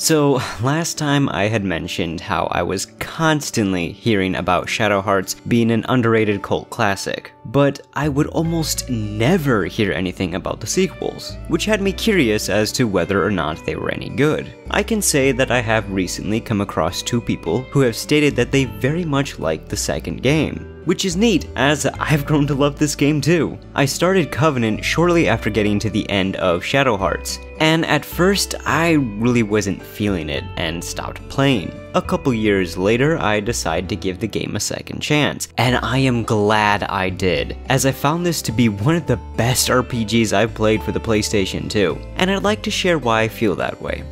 So, last time I had mentioned how I was constantly hearing about Shadow Hearts being an underrated cult classic, but I would almost never hear anything about the sequels, which had me curious as to whether or not they were any good. I can say that I have recently come across 2 people who have stated that they very much liked the second game, which is neat, as I've grown to love this game too. I started Covenant shortly after getting to the end of Shadow Hearts, and at first I really wasn't feeling it and stopped playing. A couple years later, I decided to give the game a second chance, and I am glad I did, as I found this to be one of the best RPGs I've played for the PlayStation 2, and I'd like to share why I feel that way.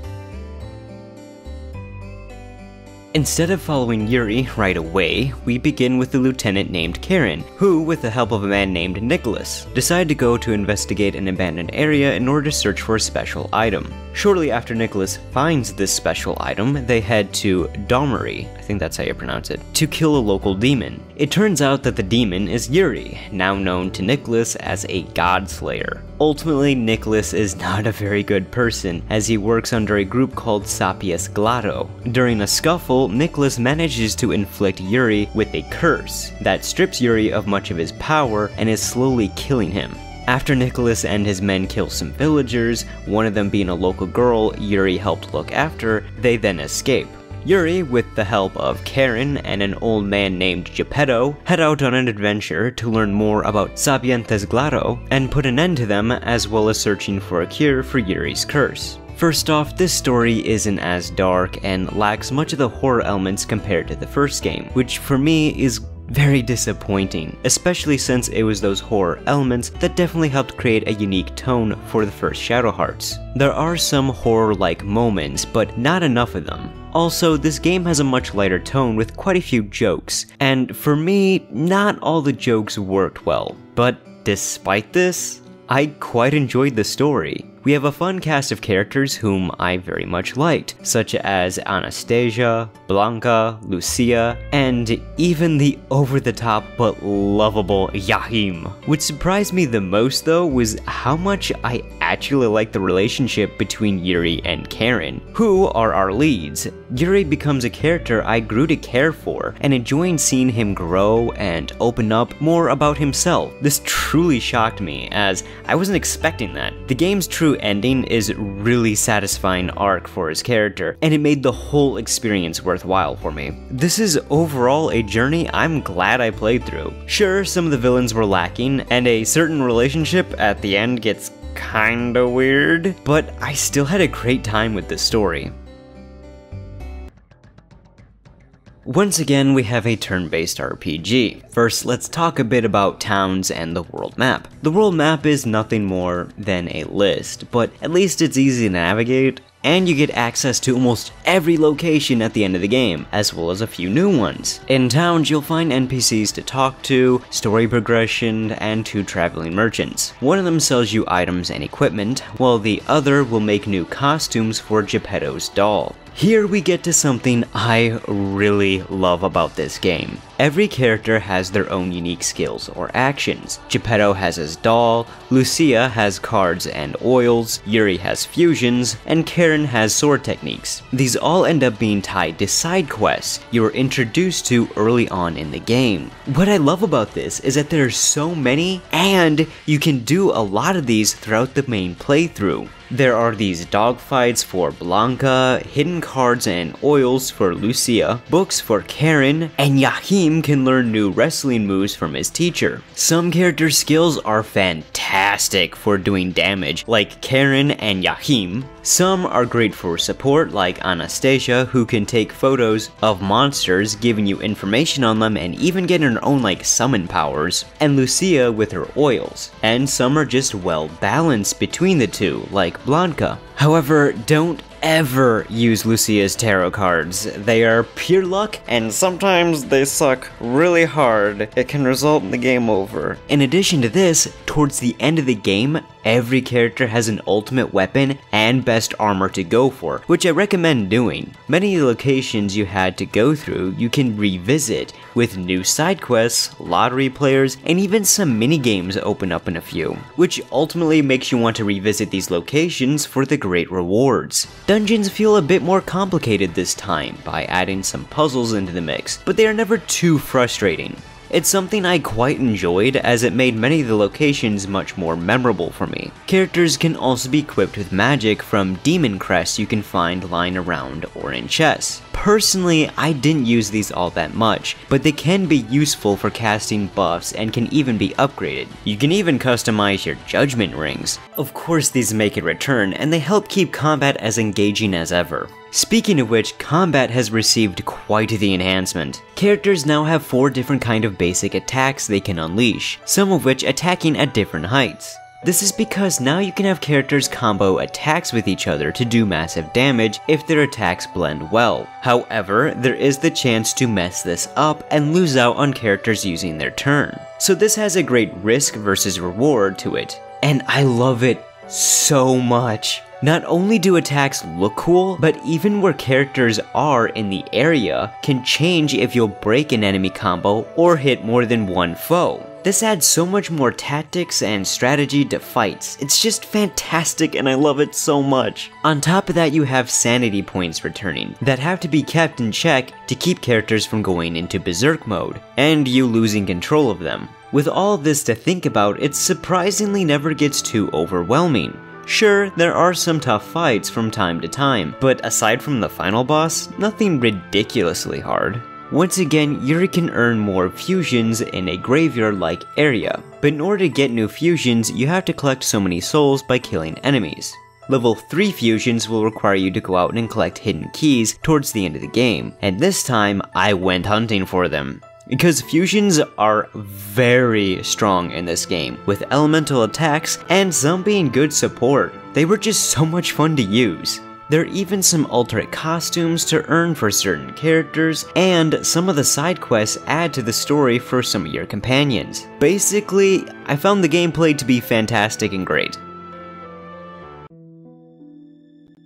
Instead of following Yuri right away, we begin with a lieutenant named Karen, who, with the help of a man named Nicholas, decide to go to investigate an abandoned area in order to search for a special item. Shortly after Nicholas finds this special item, they head to Domary, I think that's how you pronounce it, to kill a local demon. It turns out that the demon is Yuri, now known to Nicholas as a god slayer. Ultimately, Nicholas is not a very good person, as he works under a group called Sapius Glado. During a scuffle, Nicholas manages to inflict Yuri with a curse that strips Yuri of much of his power and is slowly killing him. After Nicholas and his men kill some villagers, one of them being a local girl Yuri helped look after, they then escape. Yuri, with the help of Karen and an old man named Geppetto, head out on an adventure to learn more about Sapientes Glado and put an end to them, as well as searching for a cure for Yuri's curse. First off, this story isn't as dark and lacks much of the horror elements compared to the first game, which for me is very disappointing, especially since it was those horror elements that definitely helped create a unique tone for the first Shadow Hearts. There are some horror-like moments, but not enough of them. Also, this game has a much lighter tone with quite a few jokes, and for me, not all the jokes worked well. But despite this, I quite enjoyed the story. We have a fun cast of characters whom I very much liked, such as Anastasia, Blanca, Lucia, and even the over-the-top but lovable Yahim. What surprised me the most though was how much I actually liked the relationship between Yuri and Karen, who are our leads. Yuri becomes a character I grew to care for, and enjoying seeing him grow and open up more about himself. This truly shocked me, as I wasn't expecting that. The game's true ending is really satisfying arc for his character, and it made the whole experience worthwhile for me. This is overall a journey I'm glad I played through. Sure, some of the villains were lacking, and a certain relationship at the end gets kinda weird, but I still had a great time with this story. Once again, we have a turn-based RPG. First, let's talk a bit about towns and the world map. The world map is nothing more than a list, but at least it's easy to navigate, and you get access to almost every location at the end of the game, as well as a few new ones. In towns, you'll find NPCs to talk to, story progression, and 2 traveling merchants. One of them sells you items and equipment, while the other will make new costumes for Geppetto's doll. Here we get to something I really love about this game. Every character has their own unique skills or actions. Geppetto has his doll, Lucia has cards and oils, Yuri has fusions, and Karen has sword techniques. These all end up being tied to side quests you were introduced to early on in the game. What I love about this is that there are so many, and you can do a lot of these throughout the main playthrough. There are these dogfights for Blanca, hidden cards and oils for Lucia, books for Karen, and Yahim can learn new wrestling moves from his teacher. Some character skills are fantastic for doing damage, like Karen and Yahim. Some are great for support, like Anastasia, who can take photos of monsters, giving you information on them and even getting her own summon powers, and Lucia with her oils. And some are just well balanced between the two, like Blanca. However, don't ever use Lucia's tarot cards. They are pure luck, and sometimes they suck really hard. It can result in the game over. In addition to this, towards the end of the game, every character has an ultimate weapon and best armor to go for, which I recommend doing. Many of the locations you had to go through you can revisit, with new side quests, lottery players, and even some mini-games open up in a few, which ultimately makes you want to revisit these locations for the great rewards. dungeons feel a bit more complicated this time by adding some puzzles into the mix, but they are never too frustrating. It's something I quite enjoyed as it made many of the locations much more memorable for me. Characters can also be equipped with magic from demon crests you can find lying around or in chests. Personally, I didn't use these all that much, but they can be useful for casting buffs and can even be upgraded. You can even customize your judgment rings. Of course, these make a return, and they help keep combat as engaging as ever. Speaking of which, combat has received quite the enhancement. Characters now have 4 different kind of basic attacks they can unleash, some of which attacking at different heights. This is because now you can have characters combo attacks with each other to do massive damage if their attacks blend well. However, there is the chance to mess this up and lose out on characters using their turn. So this has a great risk versus reward to it, and I love it so much. Not only do attacks look cool, but even where characters are in the area can change if you'll break an enemy combo or hit more than one foe. This adds so much more tactics and strategy to fights. It's just fantastic and I love it so much. On top of that, you have sanity points returning that have to be kept in check to keep characters from going into berserk mode and you losing control of them. With all this to think about, it surprisingly never gets too overwhelming. Sure, there are some tough fights from time to time, but aside from the final boss, nothing ridiculously hard. Once again, Yuri can earn more fusions in a graveyard-like area, but in order to get new fusions, you have to collect so many souls by killing enemies. Level 3 fusions will require you to go out and collect hidden keys towards the end of the game, and this time, I went hunting for them. Because fusions are very strong in this game, with elemental attacks and some being good support. They were just so much fun to use. There are even some alternate costumes to earn for certain characters, and some of the side quests add to the story for some of your companions. Basically, I found the gameplay to be fantastic and great.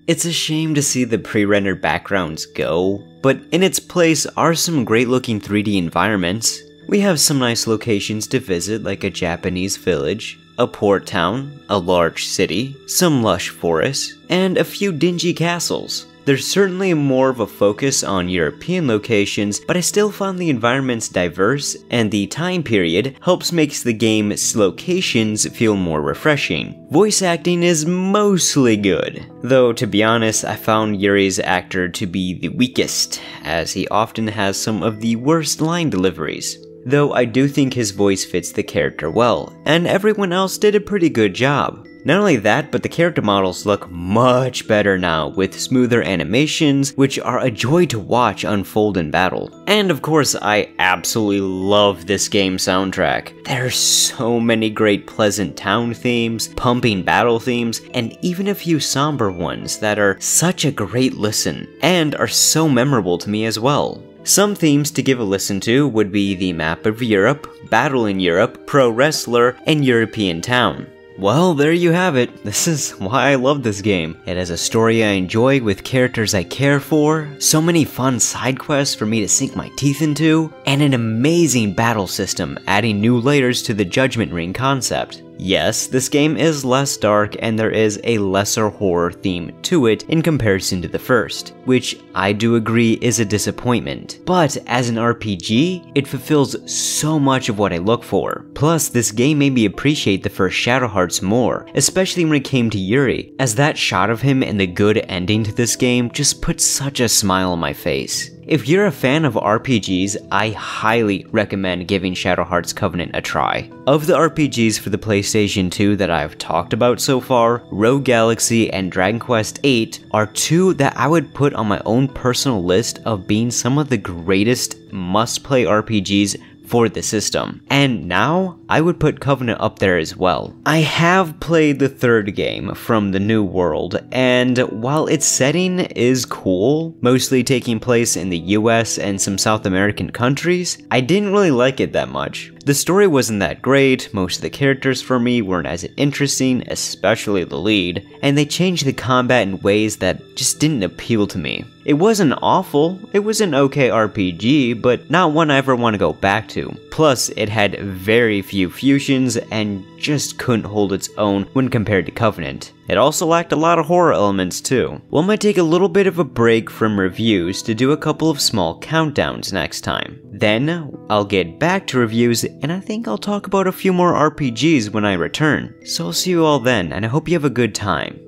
It's a shame to see the pre-rendered backgrounds go, but in its place are some great looking 3D environments. We have some nice locations to visit like a Japanese village, a port town, a large city, some lush forests, and a few dingy castles. There's certainly more of a focus on European locations, but I still found the environments diverse, and the time period helps makes the game's locations feel more refreshing. Voice acting is mostly good, though to be honest, I found Yuri's actor to be the weakest, as he often has some of the worst line deliveries. Though I do think his voice fits the character well, and everyone else did a pretty good job. Not only that, but the character models look much better now with smoother animations, which are a joy to watch unfold in battle. And of course, I absolutely love this game's soundtrack. There are so many great pleasant town themes, pumping battle themes, and even a few somber ones that are such a great listen, and are so memorable to me as well. Some themes to give a listen to would be the map of Europe, Battle in Europe, Pro Wrestler, and European Town. Well, there you have it. This is why I love this game. It has a story I enjoy with characters I care for, so many fun side quests for me to sink my teeth into, and an amazing battle system adding new layers to the Judgment Ring concept. Yes, this game is less dark and there is a lesser horror theme to it in comparison to the first, which I do agree is a disappointment. But as an RPG, it fulfills so much of what I look for. Plus, this game made me appreciate the first Shadow Hearts more, especially when it came to Yuri, as that shot of him and the good ending to this game just put such a smile on my face. If you're a fan of RPGs, I highly recommend giving Shadow Hearts Covenant a try. Of the RPGs for the PlayStation 2 that I've talked about so far, Rogue Galaxy and Dragon Quest VIII are two that I would put on my own personal list of being some of the greatest must-play RPGs for the system. And now, I would put Covenant up there as well. I have played the third game from the New World, and while its setting is cool, mostly taking place in the US and some South American countries, I didn't really like it that much. The story wasn't that great, most of the characters for me weren't as interesting, especially the lead, and they changed the combat in ways that just didn't appeal to me. It wasn't awful, it was an okay RPG, but not one I ever want to go back to. Plus, it had very few fusions and just couldn't hold its own when compared to Covenant. It also lacked a lot of horror elements too. We might take a little bit of a break from reviews to do a couple of small countdowns next time. Then, I'll get back to reviews and I think I'll talk about a few more RPGs when I return. So I'll see you all then, and I hope you have a good time.